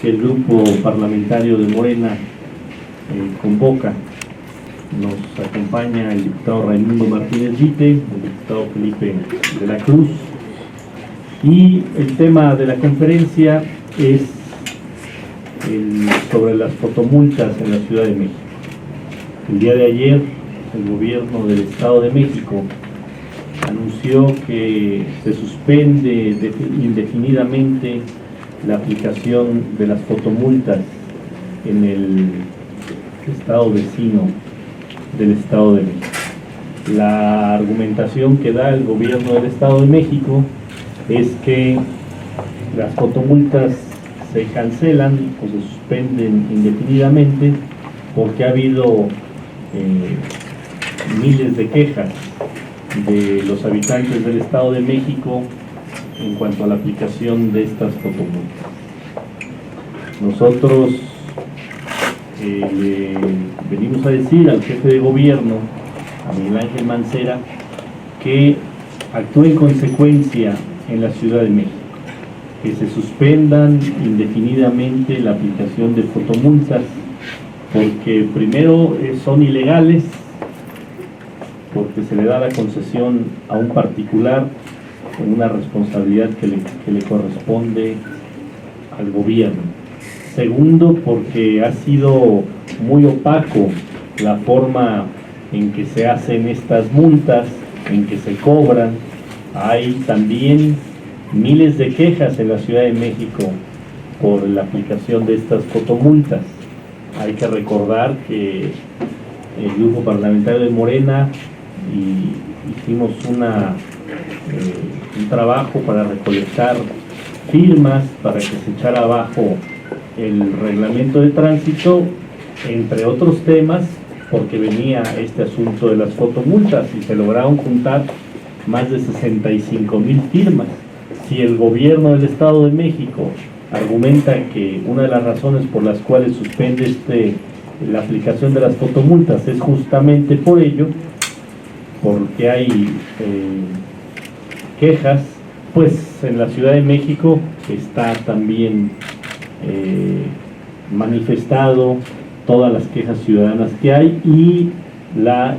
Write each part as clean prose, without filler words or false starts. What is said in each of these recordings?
que el grupo parlamentario de Morena convoca. Nos acompaña el diputado Raimundo Martínez Vite, el diputado Felipe de la Cruz, y el tema de la conferencia es sobre las fotomultas en la Ciudad de México. El día de ayer, el gobierno del Estado de México anunció que se suspende indefinidamente la aplicación de las fotomultas en el estado vecino del Estado de México. La argumentación que da el gobierno del Estado de México es que las fotomultas se cancelan o se suspenden indefinidamente porque ha habido miles de quejas de los habitantes del Estado de México en cuanto a la aplicación de estas fotomultas. Nosotros le venimos a decir al jefe de gobierno, a Miguel Ángel Mancera, que actúe en consecuencia en la Ciudad de México, que se suspendan indefinidamente la aplicación de fotomultas, porque primero son ilegales, porque se le da la concesión a un particular con una responsabilidad que le corresponde al gobierno. Segundo, porque ha sido muy opaco la forma en que se hacen estas multas, en que se cobran. Hay también miles de quejas en la Ciudad de México por la aplicación de estas fotomultas. Hay que recordar que el grupo parlamentario de Morena hicimos un trabajo para recolectar firmas para que se echara abajo el reglamento de tránsito, entre otros temas, porque venía este asunto de las fotomultas y se lograron juntar más de 65,000 firmas. Si el gobierno del Estado de México argumenta que una de las razones por las cuales suspende la aplicación de las fotomultas es justamente por ello, porque hay quejas, pues en la Ciudad de México está también manifestado todas las quejas ciudadanas que hay y la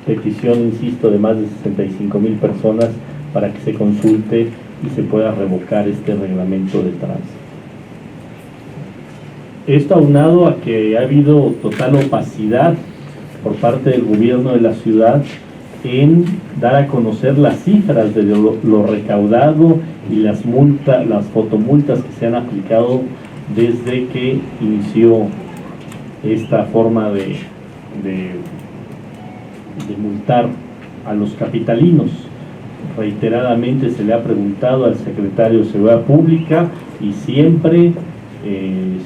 petición, insisto, de más de 65,000 personas para que se consulte y se pueda revocar este reglamento de tránsito. Esto aunado a que ha habido total opacidad por parte del gobierno de la ciudad en dar a conocer las cifras de lo recaudado y las fotomultas que se han aplicado desde que inició esta forma de multar a los capitalinos. Reiteradamente se le ha preguntado al secretario de Seguridad Pública y siempre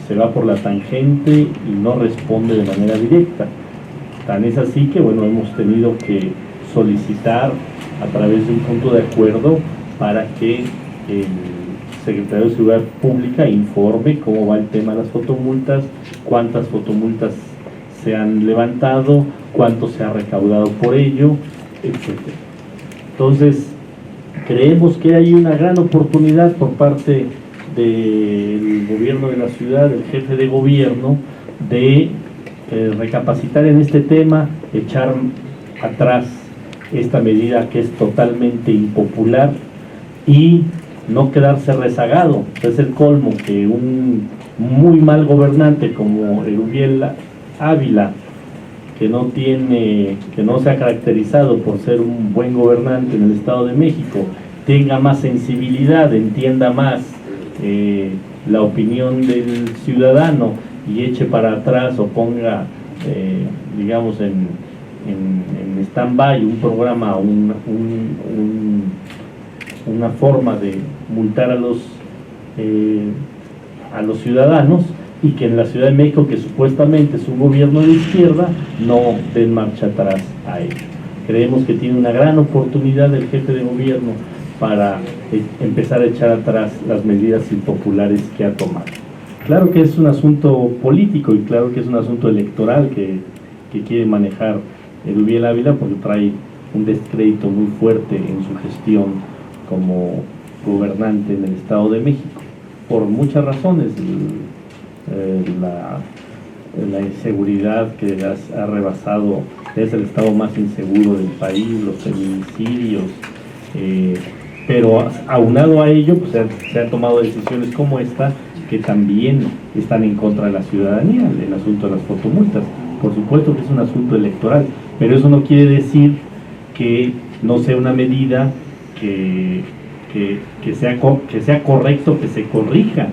se va por la tangente y no responde de manera directa. Tan es así que, bueno, hemos tenido que solicitar a través de un punto de acuerdo para que el secretario de Seguridad Pública informe cómo va el tema de las fotomultas, cuántas fotomultas se han levantado, cuánto se ha recaudado por ello, etc. Entonces, creemos que hay una gran oportunidad por parte del gobierno de la ciudad, del jefe de gobierno, de recapacitar en este tema, echar atrás esta medida que es totalmente impopular y no quedarse rezagado. Es el colmo que un muy mal gobernante como Erubiel Ávila, que no se ha caracterizado por ser un buen gobernante en el Estado de México, tenga más sensibilidad, entienda más la opinión del ciudadano y eche para atrás o ponga, digamos, en stand-by un programa, una forma de multar a los ciudadanos, y que en la Ciudad de México, que supuestamente es un gobierno de izquierda, no den marcha atrás a ello. Creemos que tiene una gran oportunidad el jefe de gobierno para empezar a echar atrás las medidas impopulares que ha tomado. Claro que es un asunto político y claro que es un asunto electoral que quiere manejar Erubiel Ávila, porque trae un descrédito muy fuerte en su gestión como gobernante en el Estado de México, por muchas razones. la inseguridad que ha rebasado, es el estado más inseguro del país, los feminicidios, pero aunado a ello, pues se han tomado decisiones como esta que también están en contra de la ciudadanía, el asunto de las fotomultas. Por supuesto que es un asunto electoral, pero eso no quiere decir que no sea una medida que sea correcto que se corrija.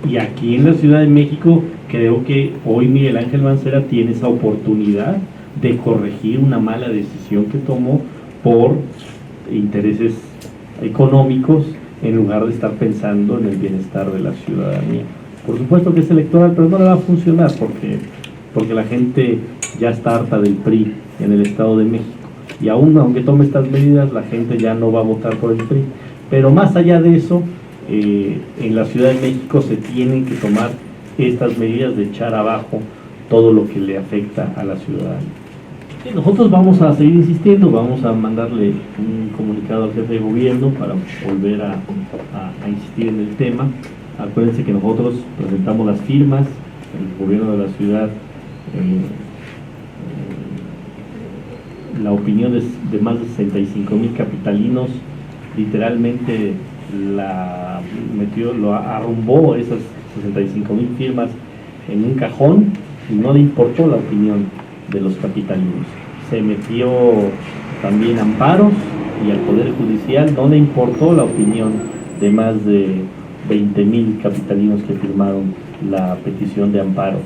Y aquí en la Ciudad de México creo que hoy Miguel Ángel Mancera tiene esa oportunidad de corregir una mala decisión que tomó por intereses económicos en lugar de estar pensando en el bienestar de la ciudadanía. Por supuesto que es electoral, pero no le va a funcionar porque la gente ya está harta del PRI en el Estado de México. Y aún aunque tome estas medidas, la gente ya no va a votar por el PRI. Pero más allá de eso, en la Ciudad de México se tienen que tomar estas medidas de echar abajo todo lo que le afecta a la ciudadanía. Y nosotros vamos a seguir insistiendo, vamos a mandarle un comunicado al jefe de gobierno para volver a insistir en el tema. Acuérdense que nosotros presentamos las firmas, el gobierno de la ciudad, la opinión de más de 65,000 capitalinos, literalmente lo arrumbó esas 65,000 firmas en un cajón y no le importó la opinión de los capitalinos. Se metió también amparos y al Poder Judicial no le importó la opinión de más de 20,000 capitalinos que firmaron la petición de amparo.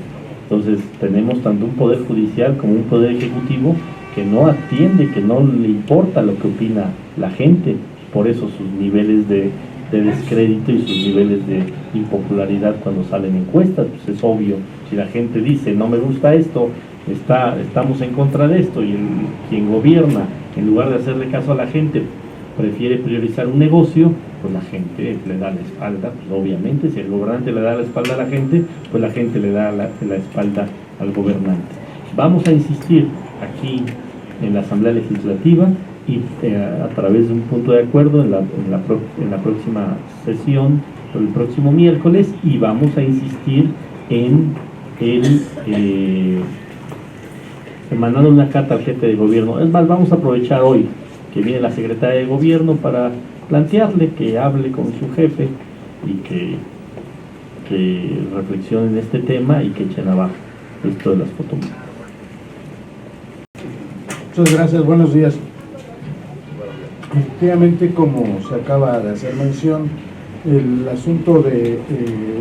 Entonces tenemos tanto un Poder Judicial como un Poder Ejecutivo que no atiende, que no le importa lo que opina la gente. Por eso sus niveles de descrédito y sus niveles de impopularidad cuando salen encuestas, pues es obvio. Si la gente dice no me gusta esto, estamos en contra de esto, y quien gobierna, en lugar de hacerle caso a la gente, prefiere priorizar un negocio, pues la gente le da la espalda. Pues obviamente, si el gobernante le da la espalda a la gente, pues la gente le da la espalda al gobernante. Vamos a insistir aquí en la Asamblea Legislativa y a través de un punto de acuerdo en la próxima sesión, el próximo miércoles, y vamos a insistir en mandando una carta al jefe de gobierno. Es más, vamos a aprovechar hoy que viene la secretaria de gobierno para plantearle que hable con su jefe y que reflexionen este tema y que echen abajo esto de las fotomultas. Muchas gracias, buenos días. Efectivamente, como se acaba de hacer mención, el asunto de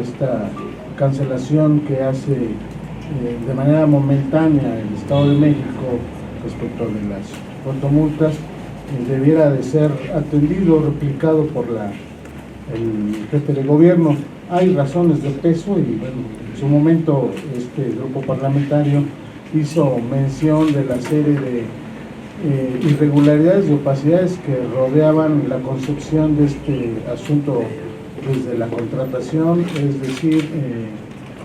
esta cancelación que hace de manera momentánea el Estado de México respecto de las fotomultas debiera de ser atendido, replicado por el jefe de gobierno. Hay razones de peso y bueno, en su momento este grupo parlamentario hizo mención de la serie de irregularidades y opacidades que rodeaban la concepción de este asunto desde la contratación, es decir,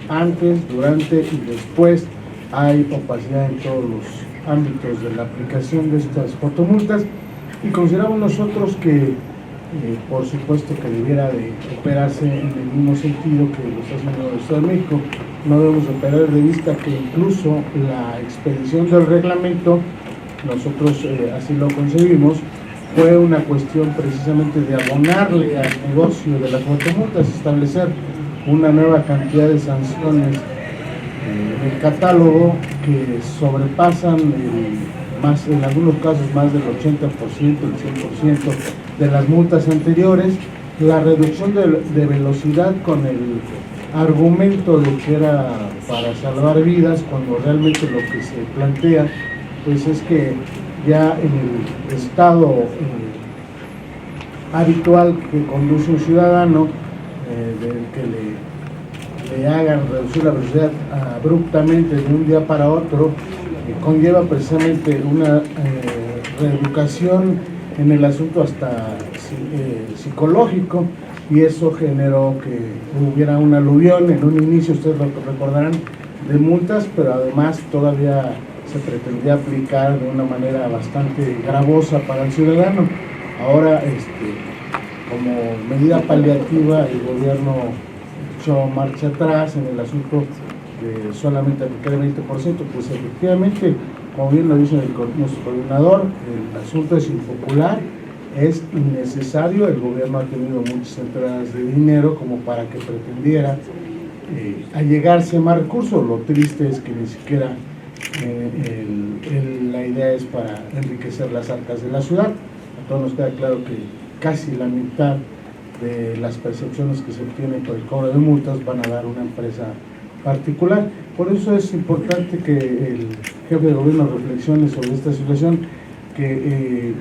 antes, durante y después hay opacidad en todos los ámbitos de la aplicación de estas fotomultas, y consideramos nosotros que por supuesto que debiera de operarse en el mismo sentido que lo está haciendo el Estado de México. No debemos de perder de vista que incluso la expedición del reglamento, nosotros así lo concebimos, fue una cuestión precisamente de abonarle al negocio de las fotomultas, establecer una nueva cantidad de sanciones en el catálogo que sobrepasan en algunos casos más del 80%, el 100% de las multas anteriores. La reducción de velocidad con el argumento de que era para salvar vidas, cuando realmente lo que se plantea pues es que ya en el estado habitual que conduce un ciudadano, del que le hagan reducir la velocidad abruptamente de un día para otro, conlleva precisamente una reeducación en el asunto hasta psicológico, y eso generó que hubiera un aluvión en un inicio, ustedes lo recordarán, de multas, pero además todavía se pretendía aplicar de una manera bastante gravosa para el ciudadano. Ahora, como medida paliativa, el gobierno hecho marcha atrás en el asunto de solamente aplicar el 20%, pues efectivamente, como bien lo dice nuestro coordinador, el asunto es impopular, es innecesario, el gobierno ha tenido muchas entradas de dinero como para que pretendiera allegarse más recursos. Lo triste es que ni siquiera la idea es para enriquecer las arcas de la ciudad. A todos nos queda claro que casi la mitad de las percepciones que se obtienen por el cobro de multas van a dar una empresa particular. Por eso es importante que el jefe de gobierno reflexione sobre esta situación que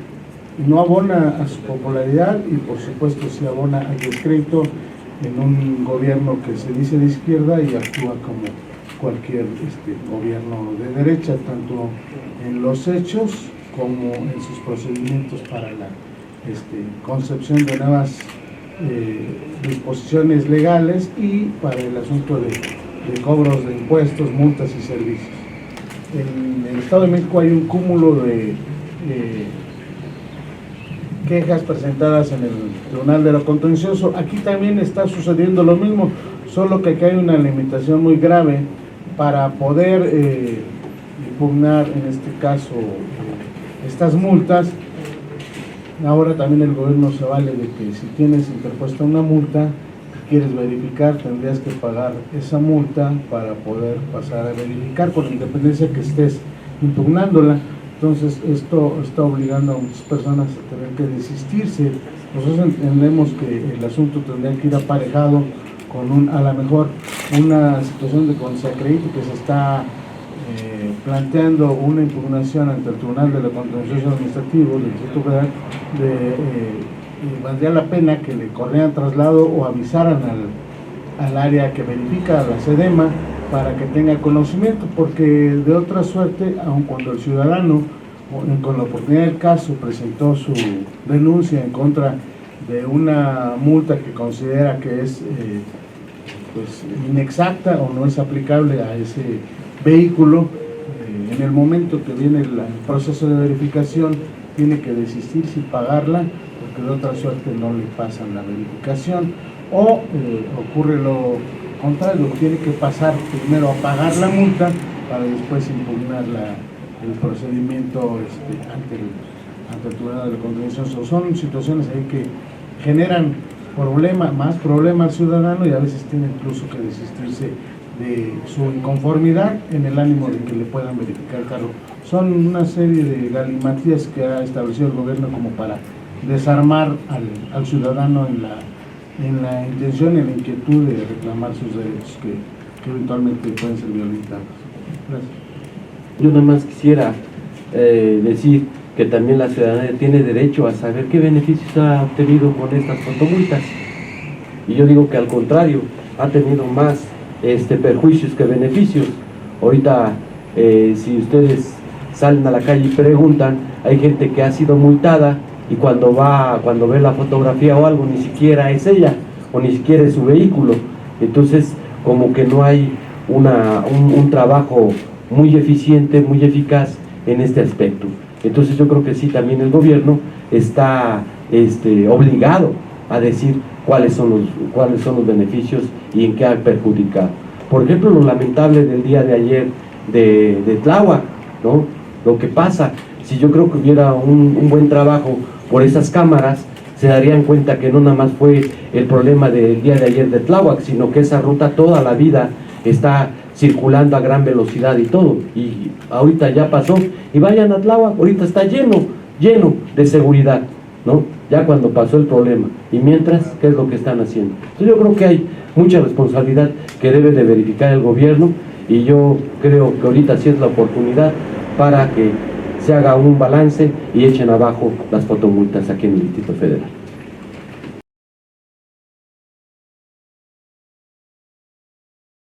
no abona a su popularidad y por supuesto sí abona al descrédito en un gobierno que se dice de izquierda y actúa como cualquier gobierno de derecha, tanto en los hechos como en sus procedimientos para la concepción de nuevas disposiciones legales y para el asunto de cobros de impuestos, multas y servicios. En el Estado de México hay un cúmulo de quejas presentadas en el Tribunal de lo Contencioso. Aquí también está sucediendo lo mismo, solo que aquí hay una limitación muy grave para poder impugnar en este caso estas multas. Ahora también el gobierno se vale de que si tienes interpuesta una multa y quieres verificar, tendrías que pagar esa multa para poder pasar a verificar, con independencia que estés impugnándola. Entonces esto está obligando a muchas personas a tener que desistirse. Nosotros entendemos que el asunto tendría que ir aparejado con a lo mejor una situación de cuando se acredite que se está planteando una impugnación ante el Tribunal de la Contencioso Administrativo del Distrito Federal, valdría la pena que le corrieran traslado o avisaran al área que verifica, a la SEDEMA, para que tenga conocimiento, porque de otra suerte, aun cuando el ciudadano, con la oportunidad del caso, presentó su denuncia en contra de una multa que considera que es pues inexacta o no es aplicable a ese vehículo, en el momento que viene el proceso de verificación tiene que desistir sin pagarla, porque de otra suerte no le pasan la verificación, o ocurre lo contrario, tiene que pasar primero a pagar la multa para después impugnar el procedimiento ante el Tribunal de Contencioso. Son situaciones ahí que generan más problemas al ciudadano y a veces tiene incluso que desistirse de su inconformidad en el ánimo de que le puedan verificar el carro. Son una serie de galimatías que ha establecido el gobierno como para desarmar al ciudadano en la intención y en la inquietud de reclamar sus derechos que eventualmente pueden ser violentados. Gracias. Yo nada más quisiera decir que también la ciudadanía tiene derecho a saber qué beneficios ha obtenido con estas fotomultas. Y yo digo que al contrario, ha tenido más perjuicios que beneficios. Ahorita, si ustedes salen a la calle y preguntan, hay gente que ha sido multada y cuando ve la fotografía o algo, ni siquiera es ella o ni siquiera es su vehículo. Entonces, como que no hay un trabajo muy eficiente, muy eficaz en este aspecto. Entonces yo creo que sí, también el gobierno está obligado a decir cuáles son los beneficios y en qué ha perjudicado. Por ejemplo, lo lamentable del día de ayer de Tláhuac, ¿no? Lo que pasa, si yo creo que hubiera un buen trabajo por esas cámaras, se darían cuenta que no nada más fue el problema del día de ayer de Tláhuac, sino que esa ruta toda la vida está circulando a gran velocidad y todo, y ahorita ya pasó, y vayan a Tláhuac, ahorita está lleno de seguridad, ¿no? Ya cuando pasó el problema, y mientras, ¿qué es lo que están haciendo? Entonces yo creo que hay mucha responsabilidad que debe de verificar el gobierno, y yo creo que ahorita sí es la oportunidad para que se haga un balance y echen abajo las fotomultas aquí en el Distrito Federal.